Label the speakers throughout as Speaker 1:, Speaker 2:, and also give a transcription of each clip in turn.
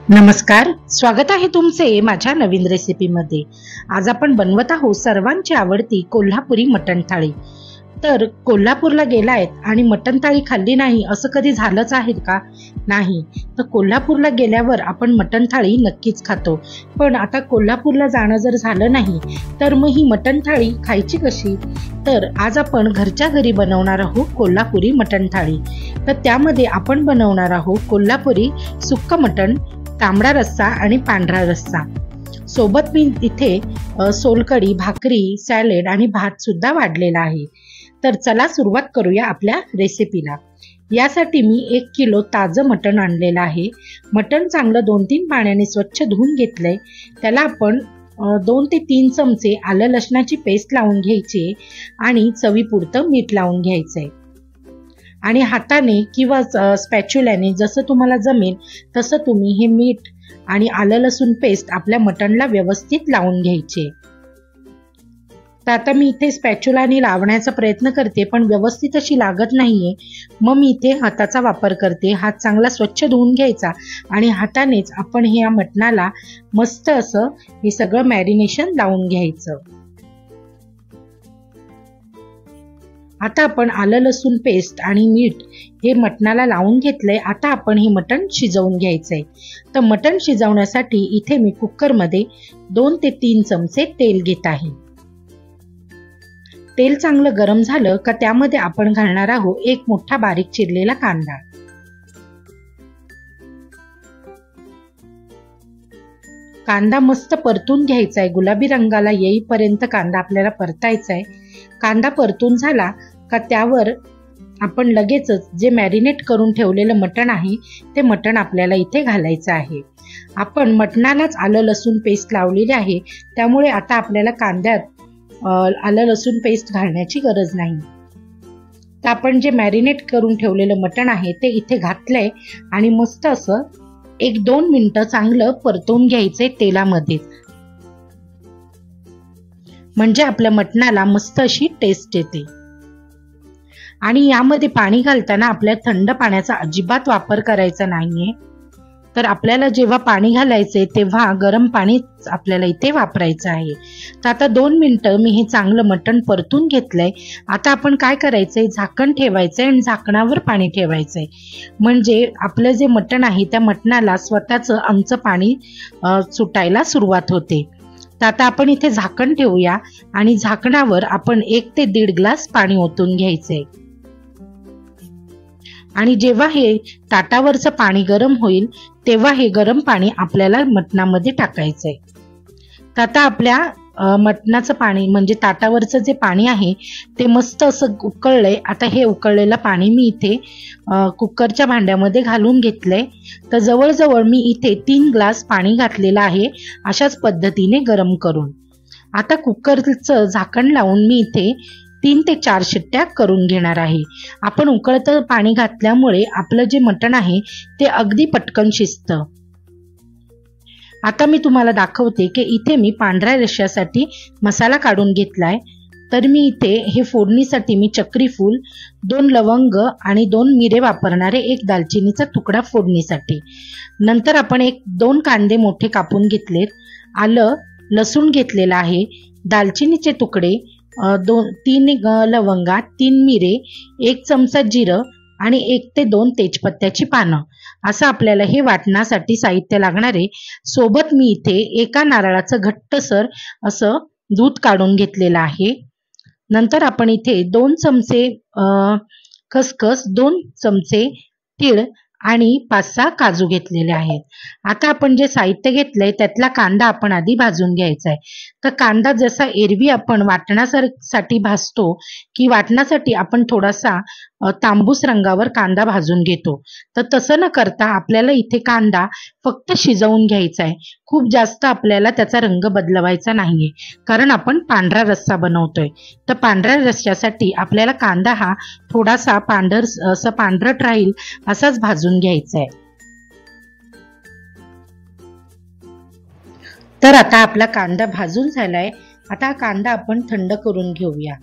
Speaker 1: नमस्कार, स्वागत आहे तुमचे माझ्या नवीन रेसिपीमध्ये। आज आपण बनवत आहोत सर्वांची आवडती कोल्हापुरी मटण थाळी। तर कोल्हापूरला गेलायत आणि मटण थाळी खाल्ली नाही असं कधी झालंच आहे का? नाही। तर कोल्हापूरला गेल्यावर आपण मटण थाळी नक्कीच खातो, पण आता कोल्हापूरला जाणं जर झालं नाही तर मग ही मटण थाळी खायची कशी? तर आज आपण घरच्या घरी बनवणार आहोत कोल्हापुरी मटण थाळी। तर त्यामध्ये आपण बनवणार आहोत कोल्हापुरी सुक्क मटण, तांबडा रस्सा आणि पांढरा रस्सा। सोबत मी इथे सोलकढी, भाकरी, सॅलेड आणि भात सुद्धा वाढलेला आहे। तर चला सुरुवात करूया आपल्या रेसिपीला। यासाठी मी 1 किलो ताजं मटण आणलेलं आहे। मटण चांगलं 2-3 पाण्याने स्वच्छ धुवून घेतलंय। त्याला आपण 2 ते 3 चमचे आलं लसणाची पेस्ट लावून घ्यायची आणि चवीपुरतं मीठ लावून घ्यायचंय आणि हाताने किंवा स्पॅच्युलाने जसं तुम्हाला जमेल तसं तुम्ही हे मीठ आणि आलं लसूण पेस्ट आपल्या मटणला व्यवस्थित लावून घ्यायचे। तर आता मी इथे स्पॅच्युलाने लावण्याचा प्रयत्न करते, पण व्यवस्थित अशी लागत नाहीये। मग मी इथे हाताचा वापर करते। हात चांगला स्वच्छ धुवून घ्यायचा आणि हातानेच आपण हे या मटणाला मस्त असं हे सगळं मॅरिनेशन लावून घ्यायचं। आता आपण आलं लसूण पेस्ट आणि मीठ हे मटणाला लावून घेतलंय। आता आपण हे मटण शिजवून घ्यायचंय। तर मटण शिजवण्यासाठी इथे मी कुकरमध्ये 2 ते 3 चमचे तेल घेत आहे। तेल चांगलं गरम झालं का त्यामध्ये आपण घालणार आहोत 1 मोठा बारीक चिरलेला कांदा। कांदा मस्त परतून घ्यायचा आहे, गुलाबी रंगाला येईपर्यंत कांदा आपल्याला परतायचा आहे। कांदा परतून झाला का त्यावर आपण लगेचच जे मॅरिनेट करून ठेवलेलं मटण आहे ते मटण आपल्याला इथे घालायचं आहे। आपण मटणालाच आलं लसूण पेस्ट लावलेली आहे, त्यामुळे आता आपल्याला कांद्यात आलं लसूण पेस्ट घालण्याची गरज नाही। तर आपण जे मॅरिनेट करून ठेवलेलं मटण आहे ते इथे घातलंय आणि मस्त असं 1-2 मिनिटं चांगलं परतवून घ्यायचंय तेलामध्ये, म्हणजे आपल्या मटणाला मस्त अशी टेस्ट येते। आणि यामध्ये पाणी घालताना आपल्याला थंड पाण्याचा अजिबात वापर करायचा नाहीये। तर आपल्याला जेव्हा पाणी घालायचे तेव्हा गरम पाणी आपल्याला इथे वापरायचं आहे। तर आता 2 मिनिटं मी हे चांगलं मटण परतून घेतलंय। आता आपण काय करायचंय, झाकण ठेवायचंय आणि झाकणावर पाणी ठेवायचंय, म्हणजे आपलं जे मटण आहे त्या मटणाला स्वतःचं आमचं पाणी सुटायला सुरुवात होते। तर आता आपण इथे झाकण ठेवूया आणि झाकणावर आपण 1 ते 1.5 ग्लास पाणी ओतून घ्यायचंय। आणि जेव्हा हे ताटावरचं पाणी गरम होईल तेव्हा हे गरम पाणी आपल्याला मटणामध्ये टाकायचंय। तर आता आपल्या मटणाचं पाणी म्हणजे ताटावरचं जे पाणी आहे ते मस्त असं उकळलंय। आता हे उकळलेलं पाणी मी इथे कुकरच्या भांड्यामध्ये घालून घेतलंय। तर जवळजवळ मी इथे 3 ग्लास पाणी घातलेलं आहे अशाच पद्धतीने गरम करून। आता कुकरचं झाकण लावून मी इथे 3 ते 4 शिट्ट्या करून घेणार आहे। आपण उकळतं पाणी घातल्यामुळे आपलं जे मटण आहे ते अगदी पटकन शिजतं। आता मी तुम्हाला दाखवते की इथे मी पांढऱ्या रश्श्यासाठी मसाला काढून घेतलाय। तर मी इथे हे फोडणीसाठी मी चक्री फूल, 2 लवंग आणि 2 मिरे वापरणार आहे, 1 दालचिनीचा तुकडा फोडणीसाठी। नंतर आपण 1-2 कांदे मोठे कापून घेतलेत, आलं लसूण घेतलेला आहे, दालचिनीचे तुकडे, 3 लवंगा, 3 मिरे, 1 चमचा जिरं आणि 1 ते 2 तेजपत्त्याची पानं, असं आपल्याला हे वाटण्यासाठी साहित्य लागणार आहे। सोबत मी इथे एका नारळाचं घट्टसर असं दूध काढून घेतलेलं आहे। नंतर आपण इथे 2 चमचे खसखस, 2 चमचे तीळ आणि 5-6 काजू घेतलेले आहेत। आता आपण जे साहित्य घेतलंय त्यातला कांदा आपण आधी भाजून घ्यायचा आहे। तर कांदा जसा एरवी आपण वाटण्यासाठी भाजतो की वाटण्यासाठी आपण थोडासा तांबूस रंगावर कांदा भाजून घेतो, तर तसं न करता आपल्याला इथे कांदा फक्त शिजवून घ्यायचा आहे। खूप जास्त आपल्याला त्याचा रंग बदलवायचा नाहीये, कारण आपण पांढरा रस्सा बनवतोय। तर पांढऱ्या रस्स्यासाठी आपल्याला कांदा हा थोडासा पांढरट राहील असाच भाजून घ्यायचा आहे। तर आता आपला कांदा भाजून झालाय। आता कांदा आपण थंड करून घेऊया।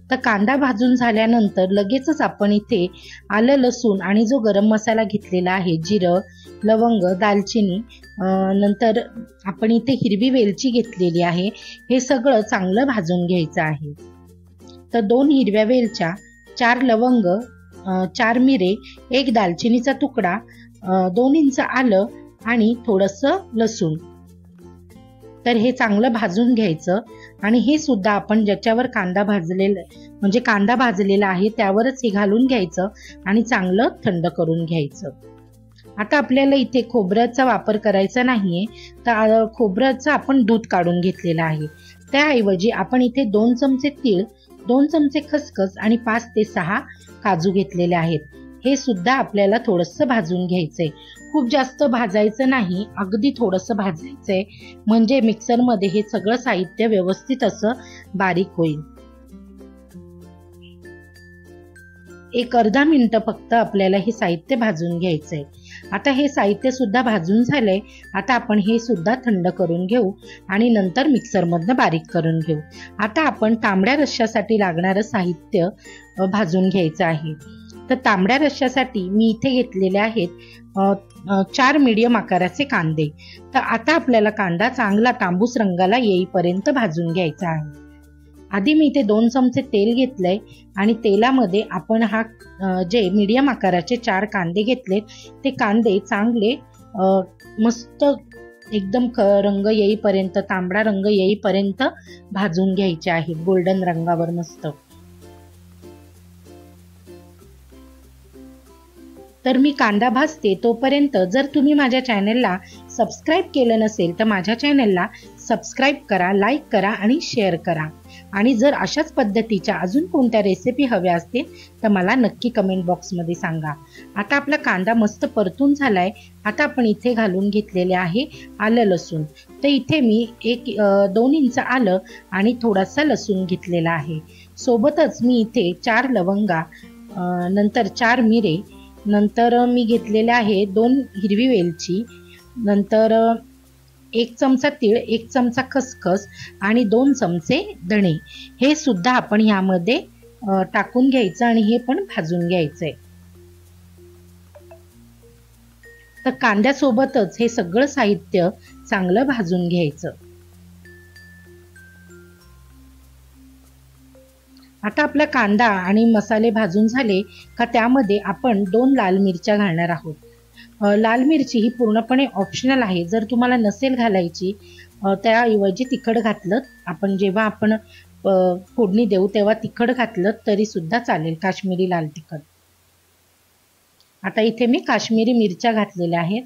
Speaker 1: तर कांदा भाजून झाल्यानंतर लगेचच आपण इथे आलं लसूण आणि जो गरम मसाला घेतलेला आहे, जिरं, लवंग, दालचिनी, नंतर आपण इथे हिरवी वेलची घेतलेली आहे, हे सगळं चांगलं भाजून घ्यायचं आहे। तर 2 हिरव्या वेलच्या, 4 लवंग, 4 मिरे, 1 दालचिनीचा तुकडा, 2 इंच आलं आणि थोडंसं लसूण। तर हे चांगलं भाजून घ्यायचं आणि हे सुद्धा आपण ज्याच्यावर कांदा भाजलेला म्हणजे कांदा भाजलेला आहे त्यावरच हे घालून घ्यायचं आणि चांगलं थंड करून घ्यायचं। आता आपल्याला इथे खोबऱ्याचा वापर करायचा नाहीये, तर खोबऱ्याचं आपण दूध काढून घेतलेलं आहे। त्याऐवजी आपण इथे 2 चमचे तीळ, 2 चमचे खसखस आणि 5 ते 6 काजू घेतलेले आहेत। हे सुद्धा आपल्याला थोडंसं भाजून घ्यायचंय, खूप जास्त भाजायचं नाही, अगदी थोडंसं भाजायचंय, म्हणजे मिक्सरमध्ये हे सगळं साहित्य व्यवस्थित असं बारीक होईल। एक अर्धा मिनिट फक्त आपल्याला हे साहित्य भाजून घ्यायचंय। आता हे साहित्य सुद्धा भाजून झालंय। आता आपण हे सुद्धा थंड करून घेऊ आणि नंतर मिक्सरमधनं बारीक करून घेऊ। आता आपण तांबड्या रश्श्यासाठी लागणारं साहित्य भाजून घ्यायचं आहे। तर तांबड्या रश्श्यासाठी मी इथे घेतलेले आहेत 4 मीडियम आकाराचे कांदे। तर आता आपल्याला कांदा चांगला तांबूस रंगाला येईपर्यंत भाजून घ्यायचा आहे। आधी मी इथे 2 चमचे तेल घेतलंय आणि तेलामध्ये आपण जे मीडियम आकाराचे 4 कांदे घेतले ते कांदे चांगले मस्त एकदम रंग येईपर्यंत, तांबडा रंग येईपर्यंत भाजून घ्यायचे आहेत, गोल्डन रंगावर मस्त। तर मी कांदा भाजते तोपर्यंत जर तुम्ही माझ्या चॅनलला सबस्क्राईब केलं नसेल तर माझ्या चॅनलला सबस्क्राईब करा, लाईक करा आणि शेअर करा। आणि जर अशाच पद्धतीच्या अजून कोणत्या रेसिपी हव्या असतील तर मला नक्की कमेंट बॉक्समध्ये सांगा। आता आपला कांदा मस्त परतून झालाय। आता आपण इथे घालून घेतलेले आहे आलं लसूण। तर इथे मी 2 इंच आलं आणि थोडासा लसूण घेतलेला आहे। सोबतच मी इथे 4 लवंगा, नंतर 4 मिरे, नंतर मी घेतलेले आहे 2 हिरवी वेलची, नंतर 1 चमचा तीळ, 1 चमचा खसखस आणि 2 चमचे धणे, हे सुद्धा आपण यामध्ये टाकून घ्यायचं आणि हे पण भाजून घ्यायचंय। तर कांद्यासोबतच हे सगळं साहित्य चांगलं भाजून घ्यायचं। आता आपला कांदा आणि मसाले भाजून झाले का त्यामध्ये आपण 2 लाल मिरच्या घालणार आहोत। लाल मिरची ही पूर्णपणे ऑप्शनल आहे, जर तुम्हाला नसेल घालायची त्याऐवजी तिखट घातलं, आपण जेव्हा आपण फोडणी देऊ तेव्हा तिखट घातलं तरी सुद्धा चालेल, काश्मीरी लाल तिखट। आता इथे मी काश्मीरी मिरच्या घातलेल्या आहेत,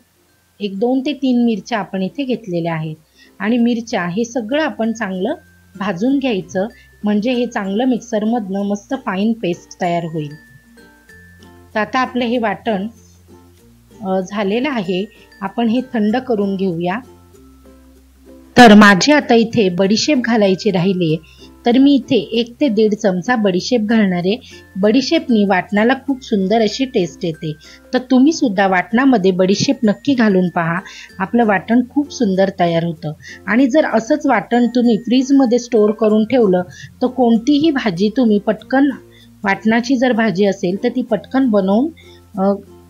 Speaker 1: 2 ते 3 मिरच्या आपण इथे घेतलेल्या आहेत आणि मिरच्या हे सगळं आपण चांगलं भाजून घ्यायचं, म्हणजे हे चांगलं मिक्सरमधनं मस्त फाईन पेस्ट तयार होईल। तर आता आपलं हे वाटण झालेलं आहे, आपण हे थंड करून घेऊया। तर माझे आता इथे बडीशेप घालायची राहिली, तर मी इथे 1 ते 1.5 चमचा बडीशेप घालणारे। बडीशेपनी वाटणाला खूप सुंदर अशी टेस्ट येते, तर तुम्ही सुद्धा वाटणामध्ये बडीशेप नक्की घालून पहा, आपलं वाटण खूप सुंदर तयार होतं। आणि जर असंच वाटण तुम्ही फ्रीजमध्ये स्टोअर करून ठेवलं तर कोणतीही भाजी तुम्ही पटकन, वाटणाची जर भाजी असेल तर ती पटकन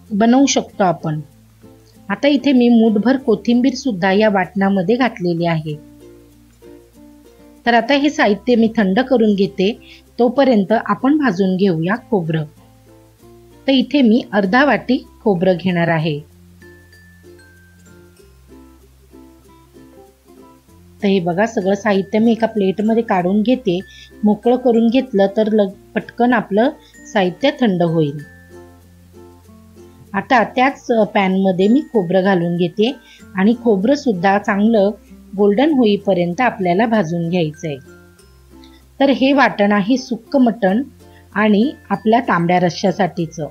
Speaker 1: बनवू शकतो आपण। आता इथे मी मूठभर कोथिंबीर सुद्धा या वाटणामध्ये घातलेली आहे। तर आता हे साहित्य मी थंड करून घेते, तोपर्यंत आपण भाजून घेऊया खोबरं। तर इथे मी अर्धा वाटी खोबरं घेणार आहे। तर हे बघा सगळं साहित्य मी एका प्लेटमध्ये काढून घेते, मोकळं करून घेतलं तर पटकन आपलं साहित्य थंड होईल। आता त्याच पॅनमध्ये मी खोबरं घालून घेते आणि खोबरं सुद्धा चांगलं गोल्डन होईपर्यंत आपल्याला भाजून घ्यायचंय। तर हे वाटण आहे सुक्क मटण आणि आपल्या तांबड्या रश्श्यासाठीचं।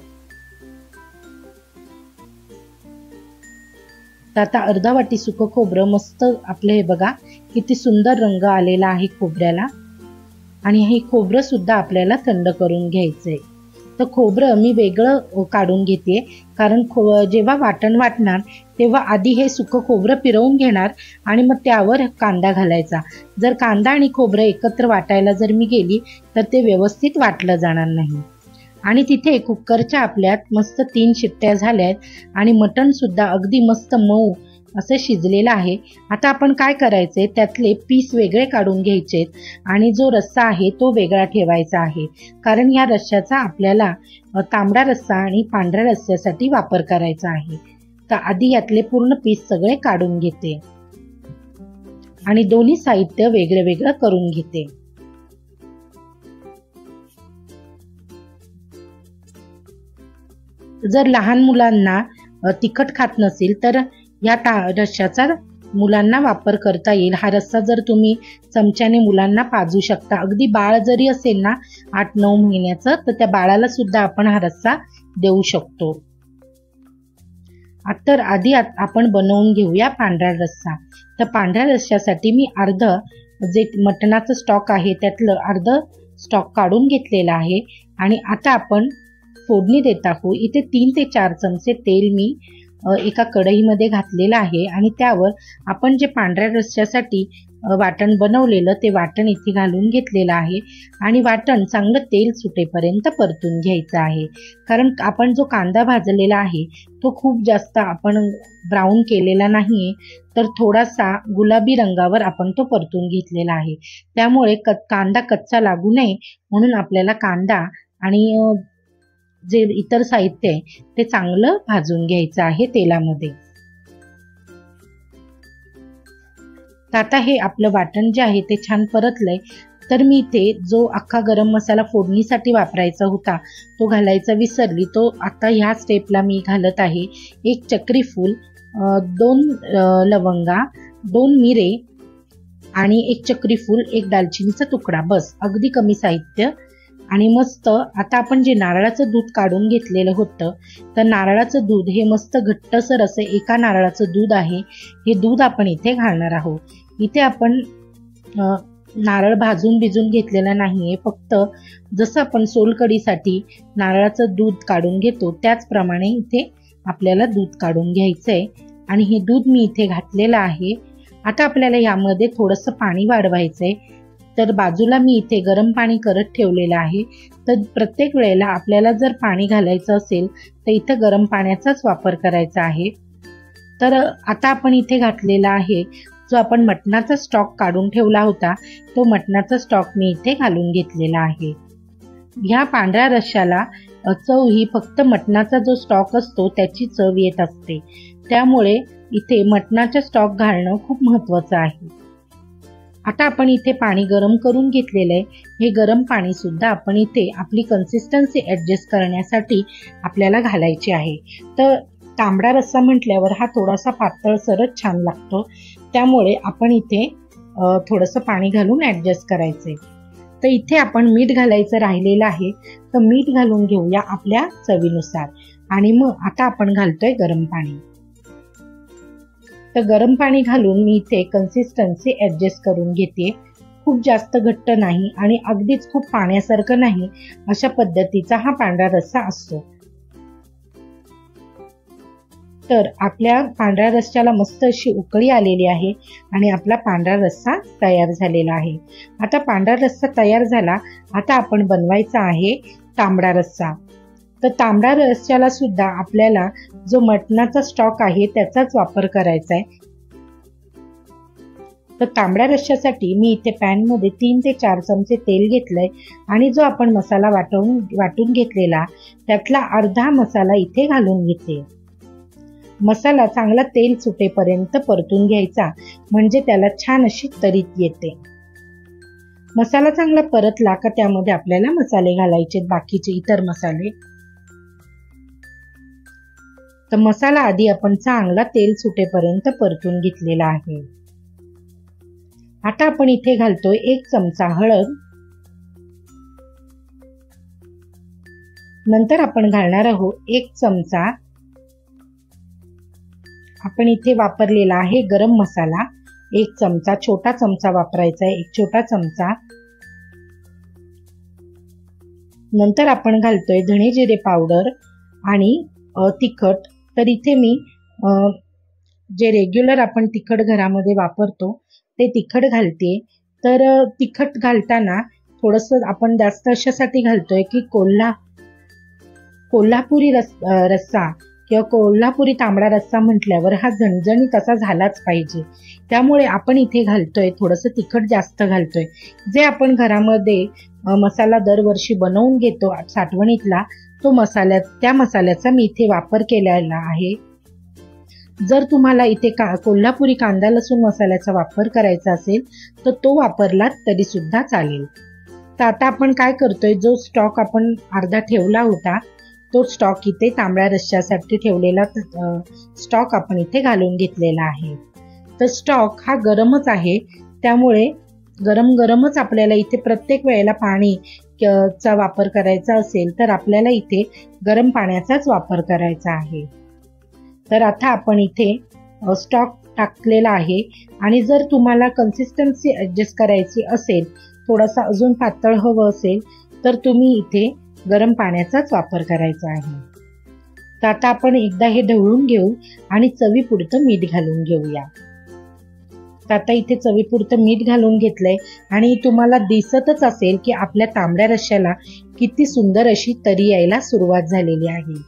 Speaker 1: तर आता अर्धा वाटी सुक्क खोबरं मस्त आपलं, हे बघा किती सुंदर रंग आलेला आहे खोबऱ्याला, आणि हे खोबरं सुद्धा आपल्याला थंड करून घ्यायचंय। तर खोबरं मी वेगळं काढून घेते, कारण जेव्हा वाटण वाटणार तेव्हा आधी हे सुकं खोबरं फिरवून घेणार आणि मग त्यावर कांदा घालायचा। जर कांदा आणि खोबरं एकत्र वाटायला जर मी गेली तर ते व्यवस्थित वाटलं जाणार नाही। आणि तिथे कुकरच्या आपल्यात मस्त 3 शिट्ट्या झाल्यात आणि मटण सुद्धा अगदी मस्त मऊ असं शिजलेलं आहे। आता आपण काय करायचे, त्यातले पीस वेगळे काढून घ्यायचेत आणि जो रस्सा आहे तो वेगळा ठेवायचा आहे, कारण या रस्स्याचा आपल्याला तांबडा रस्सा आणि पांढऱ्या रस्स्यासाठी वापर करायचा आहे। तर आधी यातले पूर्ण पीस सगळे काढून घेते आणि दोन्ही साहित्य वेगळं वेगळं करून घेते। जर लहान मुलांना तिखट खात नसेल तर या रस्स्याचा मुलांना वापर करता येईल। हा रस्सा जर तुम्ही चमच्याने मुलांना पाजू शकता, अगदी बाळ जरी असेल ना 8-9 महिन्याचं, तर त्या बाळाला सुद्धा आपण हा रस्सा देऊ शकतो। तर आधी आपण बनवून घेऊया पांढरा रस्सा। तर पांढऱ्या रस्स्यासाठी मी अर्ध जे मटणाचं स्टॉक आहे त्यातलं अर्ध स्टॉक काढून घेतलेला आहे आणि आता आपण फोडणी देत आहोत। इथे 3 ते 4 चमचे तेल मी एका कढईमध्ये घातलेलं आहे आणि त्यावर आपण जे पांढऱ्या रस्स्यासाठी वाटण बनवलेलं ते वाटण इथे घालून घेतलेलं आहे आणि वाटण चांगलं तेल सुटेपर्यंत परतून घ्यायचं आहे, कारण आपण जो कांदा भाजलेला आहे तो खूप जास्त आपण ब्राऊन केलेला नाहीये, तर थोडासा गुलाबी रंगावर आपण तो परतून घेतलेला आहे। त्यामुळे कांदा कच्चा लागू नये म्हणून आपल्याला कांदा आणि जे इतर साहित्य आहे ते चांगलं भाजून घ्यायचं आहे तेलामध्ये। आता हे आपलं वाटण जे आहे ते छान परतलंय, तर मी इथे जो अख्खा गरम मसाला फोडणीसाठी वापरायचा होता तो घालायचा विसरली, तो आता ह्या स्टेपला मी घालत आहे। 1 चक्री फूल, 2 लवंगा, 2 मिरे आणि 1 चक्री फूल, 1 दालचिनीचा तुकडा, बस अगदी कमी साहित्य। आणि मस्त आता आपण जे नारळाचं दूध काढून घेतलेलं होतं, तर नारळाचं दूध हे मस्त घट्टसर असं एका नारळाचं दूध आहे, हे दूध आपण इथे घालणार आहोत। इथे आपण नारळ भाजून भिजून घेतलेला नाहीये, फक्त जसं आपण सोलकढीसाठी नारळाचं दूध काढून घेतो त्याचप्रमाणे इथे आपल्याला दूध काढून घ्यायचंय आणि हे दूध मी इथे घातलेलं आहे। आता आपल्याला यामध्ये थोडंसं पाणी वाढवायचंय, तर बाजूला मी इथे गरम पाणी करत ठेवलेलं आहे। तर प्रत्येक वेळेला आपल्याला जर पाणी घालायचं असेल तर इथं गरम पाण्याचाच वापर करायचा आहे। तर आता आपण इथे घातलेला आहे जो आपण मटणाचा स्टॉक काढून ठेवला होता, तो मटणाचा स्टॉक मी इथे घालून घेतलेला आहे। ह्या पांढऱ्या रश्श्याला चव ही फक्त मटणाचा जो स्टॉक असतो त्याची चव येत असते, त्यामुळे इथे मटणाचा स्टॉक घालणं खूप महत्त्वाचं आहे। आता आपण इथे पाणी गरम करून घेतलेलं आहे, हे गरम पाणी सुद्धा आपण इथे आपली कन्सिस्टन्सी ॲडजस्ट करण्यासाठी आपल्याला घालायचे आहे। तर तांबडा रस्सा म्हटल्यावर हा थोडासा पातळसरच छान लागतो, त्यामुळे आपण इथे थोडंसं पाणी घालून ॲडजस्ट करायचे। तर इथे आपण मीठ घालायचं राहिलेलं आहे, तर मीठ घालून घेऊया आपल्या चवीनुसार आणि मग आता आपण घालतोय गरम पाणी। तर गरम पाणी घालून मी इथे कन्सिस्टन्सी ॲडजस्ट करून घेते, खूप जास्त घट्ट नाही आणि अगदीच खूप पाण्यासारखं नाही, अशा पद्धतीचा हा पांढरा रस्सा असतो। तर आपल्या पांढऱ्या रस्स्याला मस्त अशी उकळी आलेली आहे आणि आपला पांढरा रस्सा तयार झालेला आहे। आता पांढरा रस्सा तयार झाला, आता आपण बनवायचा आहे तांबडा रस्सा। तर तांबडा रस्स्याला सुद्धा आपल्याला जो मटणाचा स्टॉक आहे त्याचाच वापर करायचा आहे। तर तांबड्या रस्स्यासाठी मी इथे पॅनमध्ये 3 ते 4 चमचे तेल घेतलंय आणि जो आपण मसाला वाटून घेतलेला त्यातला अर्धा मसाला इथे घालून घेते। मसाला चांगला तेल सुटेपर्यंत परतून घ्यायचा, म्हणजे त्याला छान अशी तरीत येते। मसाला चांगला परतला का त्यामध्ये आपल्याला मसाले घालायचे, बाकीचे इतर मसाले। तर मसाला आधी आपण चांगला तेल सुटेपर्यंत परतून घेतलेला आहे। आता आपण इथे घालतोय 1 चमचा हळद, नंतर आपण घालणार आहोत 1 चमचा आपण इथे वापरलेला आहे गरम मसाला, 1 चमचा, छोटा चमचा वापरायचा आहे, 1 छोटा चमचा। नंतर आपण घालतोय धणे जिरे पावडर आणि तिखट। तर इथे मी जे रेग्युलर आपण तिखट घरामध्ये वापरतो ते तिखट घालते। तर तिखट घालताना थोडंसं आपण जास्त अशासाठी घालतोय की कोल्हापुरी रस्सा किंवा कोल्हापुरी तांबडा रस्सा म्हटल्यावर हा झणझणीत असा झालाच पाहिजे. त्यामुळे आपण इथे घालतोय थोडंसं तिखट जास्त घालतोय. जे आपण घरामध्ये मसाला दरवर्षी बनवून घेतो साठवणीतला, त्या मसाल्याचा मी इथे वापर केलेला आहे. जर तुम्हाला इथे कोल्हापुरी कांदा लसूण मसाल्याचा वापर करायचा असेल तर तो वापरला तरी सुद्धा चालेल. तर आता आपण काय करतोय, जो स्टॉक आपण अर्धा ठेवला होता तो स्टॉक इथे तांबड्या रस्स्यासाठी ठेवलेला स्टॉक आपण इथे घालून घेतलेला आहे. तर स्टॉक हा गरमच आहे, त्यामुळे गरमच आपल्याला इथे प्रत्येक वेळेला पाणी चा वापर करायचा असेल तर आपल्याला इथे गरम पाण्याचाच वापर करायचा आहे. तर आता आपण इथे स्टॉक टाकलेला आहे आणि जर तुम्हाला कन्सिस्टन्सी ऍडजस्ट करायची असेल, थोडासा अजून पातळ हवं असेल तर तुम्ही इथे गरम पाण्याचाच वापर करायचा आहे. तर आता आपण एकदा हे ढवळून घेऊ आणि चवीपुरतं मीठ घालून घेऊया. तर आता इथे चवीपुरतं मीठ घालून घेतलंय आणि तुम्हाला दिसतच असेल की आपल्या तांबड्या रश्श्याला किती सुंदर अशी तरी यायला सुरुवात झालेली आहे.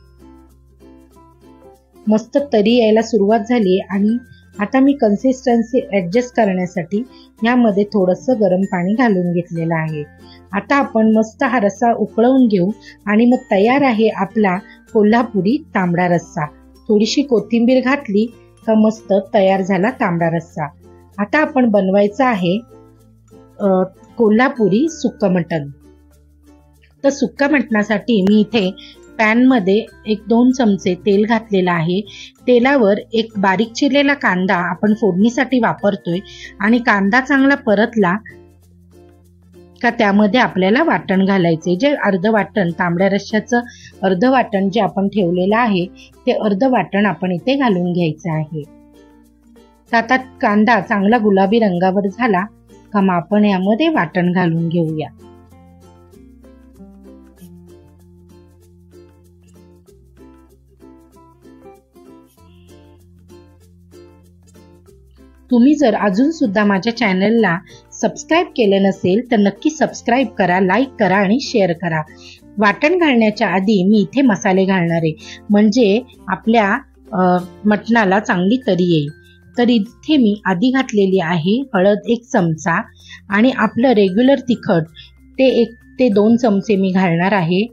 Speaker 1: मस्त तरी यायला सुरुवात झाली आणि आता मी कन्सिस्टन्सी ऍडजस्ट करण्यासाठी यामध्ये थोडंसं गरम पाणी घालून घेतलेलं आहे. आता आपण मस्त हा रस्सा उकळवून घेऊ आणि मग तयार आहे आपला कोल्हापुरी तांबडा रस्सा. थोडीशी कोथिंबीर घातली का मस्त तयार झाला तांबडा रस्सा. आता आपण बनवायचं आहे कोल्हापुरी सुक्क मटण. तर सुक्क मटणासाठी मी इथे पॅन मध्ये 1-2 चमचे तेल घातलेलं आहे. तेलावर एक बारीक चिरलेला कांदा आपण फोडणीसाठी वापरतोय आणि कांदा चांगला परतला का त्यामध्ये आपल्याला वाटण घालायचे. जे अर्ध वाटण तांबड्या रश्श्याचं अर्ध वाटण जे आपण ठेवलेलं आहे ते अर्ध वाटण आपण इथे घालून घ्यायचं आहे. तर आता कांदा चांगला गुलाबी रंगावर झाला का मग आपण यामध्ये वाटण घालून घेऊया. तुम्ही जर अजून सुद्धा माझ्या चॅनलला सबस्क्राईब केलं नसेल तर नक्की सबस्क्राईब करा, लाईक करा आणि शेअर करा. वाटण घालण्याच्या आधी मी इथे मसाले घालणार आहे, म्हणजे आपल्या मटणाला चांगली तरी येईल. तर इथे मी आधी घातलेली आहे हळद 1 चमचा आणि आपलं रेग्युलर तिखट ते 1 ते 2 चमचे मी घालणार आहे.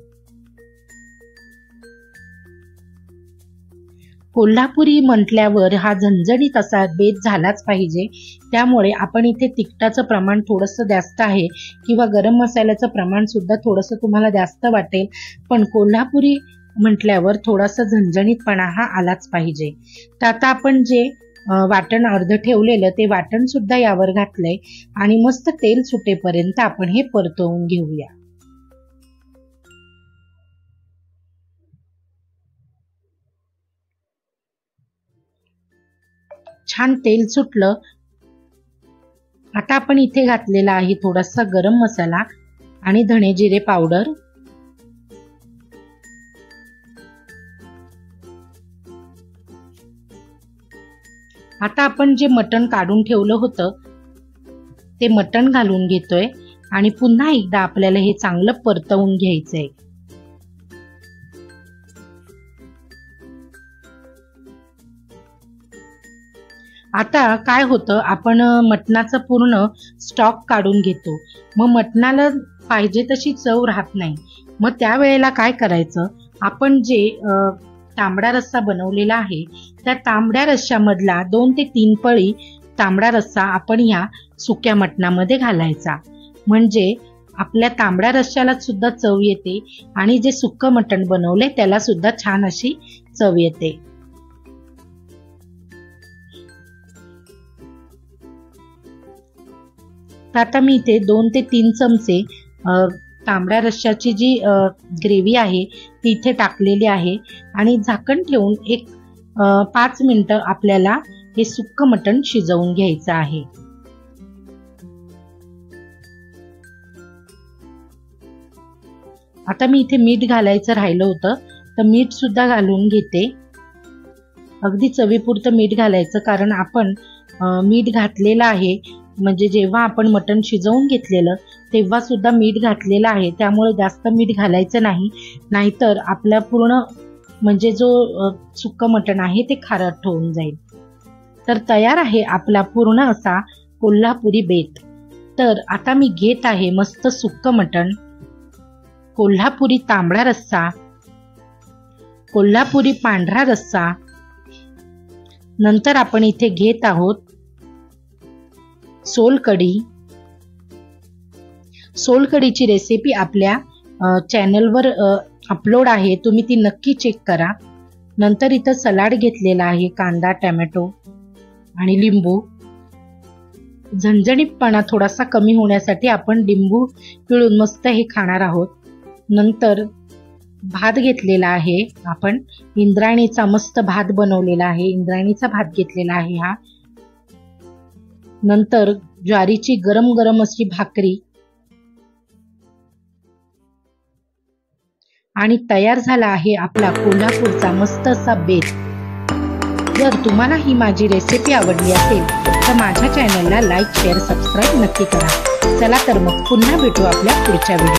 Speaker 1: कोल्हापुरी म्हटल्यावर हा झणझणीत असा बेत झालाच पाहिजे, त्यामुळे आपण इथे तिखटाचं प्रमाण थोडंसं जास्त आहे किंवा गरम मसाल्याचं प्रमाण सुद्धा थोडंसं तुम्हाला जास्त वाटेल, पण कोल्हापुरी म्हटल्यावर थोडासा झणझणीतपणा हा आलाच पाहिजे. तर आता आपण जे वाटण अर्ध ठेवलेलं ते वाटण सुद्धा यावर घातलंय आणि मस्त तेल सुटेपर्यंत आपण हे परतवून घेऊया. छान तेल सुटलं. आता आपण इथे घातलेला आहे थोडासा गरम मसाला आणि धणे जिरे पावडर. आता आपण जे मटण काढून ठेवलं होतं ते मटण घालून घेतोय आणि पुन्हा एकदा आपल्याला हे चांगलं परतवून घ्यायचंय. आता काय होतं, आपण मटणाचा पूर्ण स्टॉक काढून घेतो, मग मटणाला पाहिजे तशी चव राहत नाही. मग त्यावेळेला काय करायचं, आपण जे तांबडा रस्सा बनवलेला आहे त्या तांबड्या रस्स्यामधला 2 ते 3 पळी तांबडा रस्सा आपण ह्या सुक्या मटणामध्ये घालायचा, म्हणजे आपल्या तांबड्या रस्स्याला सुद्धा चव येते आणि जे सुक्क मटण बनवले त्याला सुद्धा छान अशी चव येते. आता मी इथे 2 ते 3 चमचे तांबड्या रश्श्याची जी ग्रेव्ही आहे ती इथे टाकलेली आहे आणि झाकण ठेवून 5 मिनिटं आपल्याला हे सुक्क मटण शिजवून घ्यायचं आहे. आता मी इथे मीठ घालायचं राहिलं होतं तर मीठ सुद्धा घालून घेते. अगदी चवीपुरतं मीठ घालायचं, कारण आपण मीठ घातलेलं आहे म्हणजे जेव्हा आपण मटण शिजवून घेतलेलं तेव्हा सुद्धा मीठ घातलेलं आहे, त्यामुळे जास्त मीठ घालायचं नाही, नाहीतर आपला पूर्ण म्हणजे जो सुक्क मटण आहे ते खारट होऊन जाईल। तर तयार आहे आपला पूर्ण असा कोल्हापुरी बेत। तर आता मी घेत आहे मस्त सुक्क मटण, कोल्हापुरी तांबडा रस्सा, कोल्हापुरी पांढरा रस्सा, नंतर आपण इथे घेत आहोत सोलकढी। सोलकढीची रेसिपी आपल्या चॅनलवर अपलोड आहे, तुम्ही ती नक्की चेक करा। नंतर इथं सलाड घेतलेला आहे, कांदा, टोमॅटो आणि लिंबू। झणझणीतपणा थोडासा कमी होण्यासाठी आपण लिंबू पिळून मस्त हे खाणार आहोत। नंतर भात घेतलेला आहे, आपण इंद्रायणीचा मस्त भात बनवलेला आहे, इंद्रायणीचा भात घेतलेला आहे हा। नंतर ज्वारीची गरम गरम अशी भाकरी आणि तयार झाला आहे आपला कोल्हापूरचा मस्त असा बेत। जर तुम्हाला ही माझी रेसिपी आवडली असेल तर माझ्या चॅनलला लाईक, शेअर, सबस्क्राईब नक्की करा। चला तर मग पुन्हा भेटू आपल्या पुढच्या व्हिडिओ।